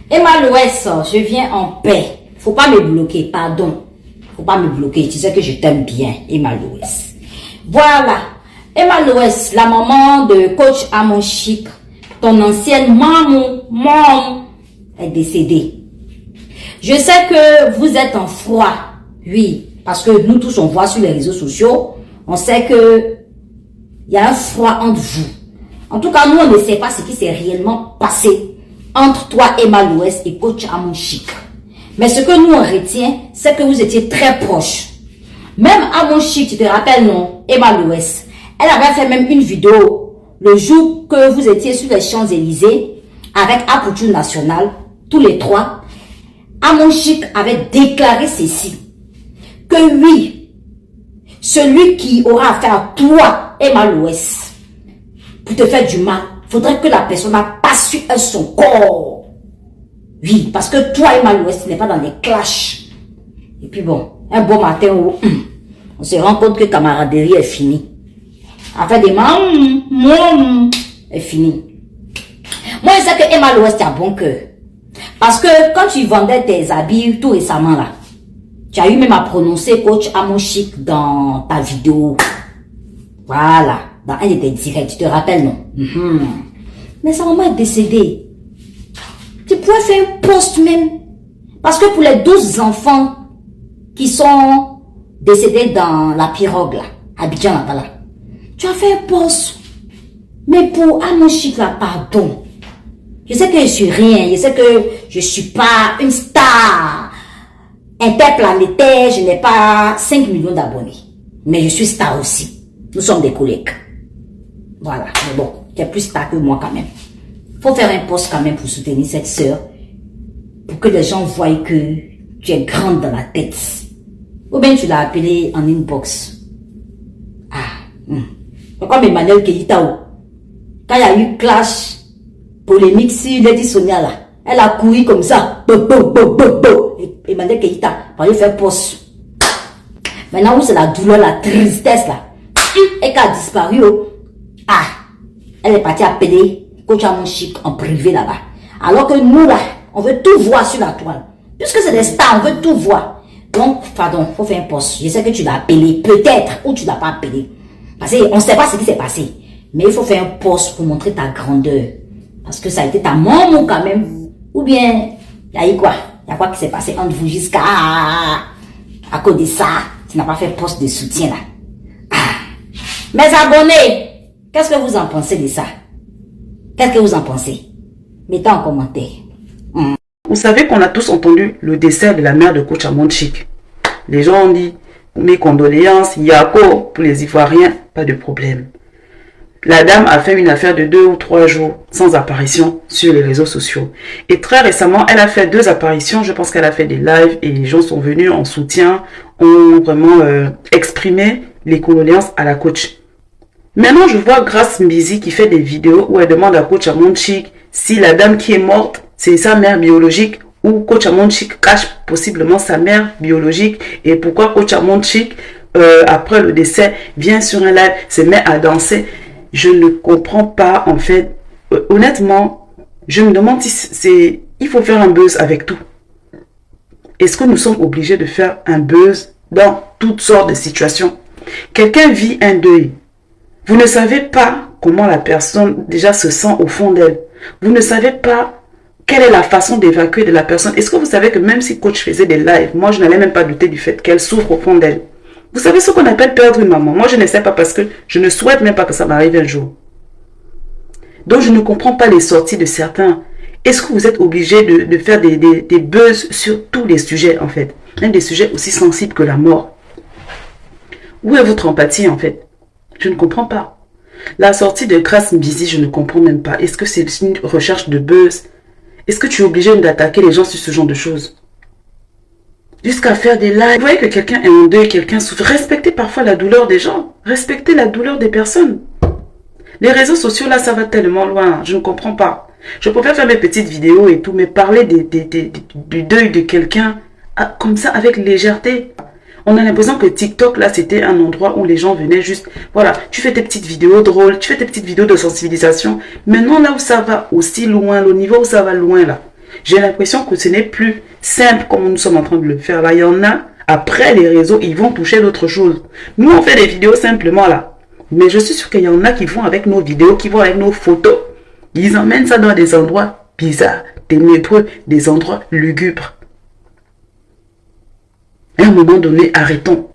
Emma Loès, je viens en paix. Faut pas me bloquer, pardon. Faut pas me bloquer. Tu sais que je t'aime bien, Emma Loès. Voilà. Emma Loès, la maman de coach Amon Chic, ton ancienne maman, est décédée. Je sais que vous êtes en froid. Oui, parce que nous tous on voit sur les réseaux sociaux, on sait que il y a un froid entre vous. En tout cas, nous on ne sait pas ce qui s'est réellement passé entre toi, Emma Loès, et coach Amon Chic. Mais ce que nous on retient, c'est que vous étiez très proches. Même Amon Chic, tu te rappelles, non, Emma Loès, elle avait fait même une vidéo le jour que vous étiez sur les Champs-Élysées avec Apoutou National, tous les trois. Amon Chic avait déclaré ceci, que oui, celui qui aura affaire à toi, Emma Loès, pour te faire du mal, faudrait que la personne passe sur son corps. Oui, parce que toi, Emma Loès, tu n'es pas dans les clashs. Et puis bon, un beau matin où on se rend compte que camaraderie est finie. Affaire des mains, est finie. Moi, je sais que Emma Loès, tu as bon cœur. Parce que quand tu vendais tes habits tout récemment là, tu as eu même à prononcer coach Amon Chic dans ta vidéo. Voilà, dans un de tes directs, tu te rappelles, non? Mais sa maman est décédée. Tu pourrais faire un post même. Parce que pour les 12 enfants qui sont décédés dans la pirogue là, à Abidjan là, tu as fait un post. Mais pour Amon Chic là, pardon. Je sais que je suis rien, je sais que je suis pas une star interplanétaire, je n'ai pas 5 millions d'abonnés. Mais je suis star aussi. Nous sommes des collègues. Voilà, mais bon, tu es plus star que moi quand même. Faut faire un post quand même pour soutenir cette sœur, pour que les gens voient que tu es grande dans la tête. Ou bien tu l'as appelé en inbox. Comme Emmanuel Keïta, quand il y a eu clash polémique sur Lady Sonia là, elle a couru comme ça. Et Emmanuel Keïta, il fait poste. Maintenant où c'est la douleur, la tristesse là, et qu'elle a disparu, elle est partie appeler coach Amon Chic en privé là-bas. Alors que nous là, on veut tout voir sur la toile. Puisque c'est des stars, on veut tout voir. Donc, pardon, faut faire un poste. Je sais que tu l'as appelé, peut-être, ou tu l'as pas appelé. Parce qu'on ne sait pas ce qui s'est passé. Mais il faut faire un post pour montrer ta grandeur. Parce que ça a été ta maman quand même. Ou bien, il y a eu quoi? Il y a quoi qui s'est passé entre vous jusqu'à... À cause de ça, tu n'as pas fait post de soutien là. Mes abonnés, qu'est-ce que vous en pensez de ça? Qu'est-ce que vous en pensez? Mettez en commentaire. Vous savez qu'on a tous entendu le décès de la mère de coach Amon Chic. Les gens ont dit, mes condoléances, Yako, pour les Ivoiriens, pas de problème. La dame a fait une affaire de 2 ou 3 jours sans apparition sur les réseaux sociaux. Et très récemment, elle a fait 2 apparitions. Je pense qu'elle a fait des lives et les gens sont venus en soutien, ont vraiment exprimé les condoléances à la coach. Maintenant, je vois Grace Mbizi qui fait des vidéos où elle demande à coach Amon Chic si la dame qui est morte, c'est sa mère biologique ou coach Amon Chic cache possiblement sa mère biologique et pourquoi coach Amon Chic, après le décès, vient sur un live, se met à danser. Je ne comprends pas en fait. Honnêtement, je me demande si il faut faire un buzz avec tout. Est-ce que nous sommes obligés de faire un buzz dans toutes sortes de situations? Quelqu'un vit un deuil. Vous ne savez pas comment la personne déjà se sent au fond d'elle. Vous ne savez pas quelle est la façon d'évacuer de la personne. Est-ce que vous savez que même si coach faisait des lives, moi je n'allais même pas douter du fait qu'elle souffre au fond d'elle. Vous savez ce qu'on appelle perdre une maman. Moi je ne sais pas parce que je ne souhaite même pas que ça m'arrive un jour. Donc je ne comprends pas les sorties de certains. Est-ce que vous êtes obligé de faire des buzz sur tous les sujets en fait? Même des sujets aussi sensibles que la mort. Où est votre empathie en fait? Je ne comprends pas. La sortie de Grace Mbizi, je ne comprends même pas. Est-ce que c'est une recherche de buzz? Est-ce que tu es obligé d'attaquer les gens sur ce genre de choses? Jusqu'à faire des lives. Vous voyez que quelqu'un est en deuil, quelqu'un souffre. Respectez parfois la douleur des gens. Respectez la douleur des personnes. Les réseaux sociaux, là, ça va tellement loin. Je ne comprends pas. Je préfère faire mes petites vidéos et tout, mais parler du deuil de quelqu'un comme ça, avec légèreté. On a l'impression que TikTok, là, c'était un endroit où les gens venaient juste... Voilà, tu fais tes petites vidéos drôles, tu fais tes petites vidéos de sensibilisation. Maintenant, là où ça va aussi loin, le niveau où ça va loin, là, J'ai l'impression que ce n'est plus simple comme nous sommes en train de le faire. Là, il y en a, après les réseaux, ils vont toucher d'autres choses. Nous, on fait des vidéos simplement là. Mais je suis sûr qu'il y en a qui vont avec nos vidéos, qui vont avec nos photos. Ils emmènent ça dans des endroits bizarres, ténébreux, des endroits lugubres. À un moment donné, arrêtons.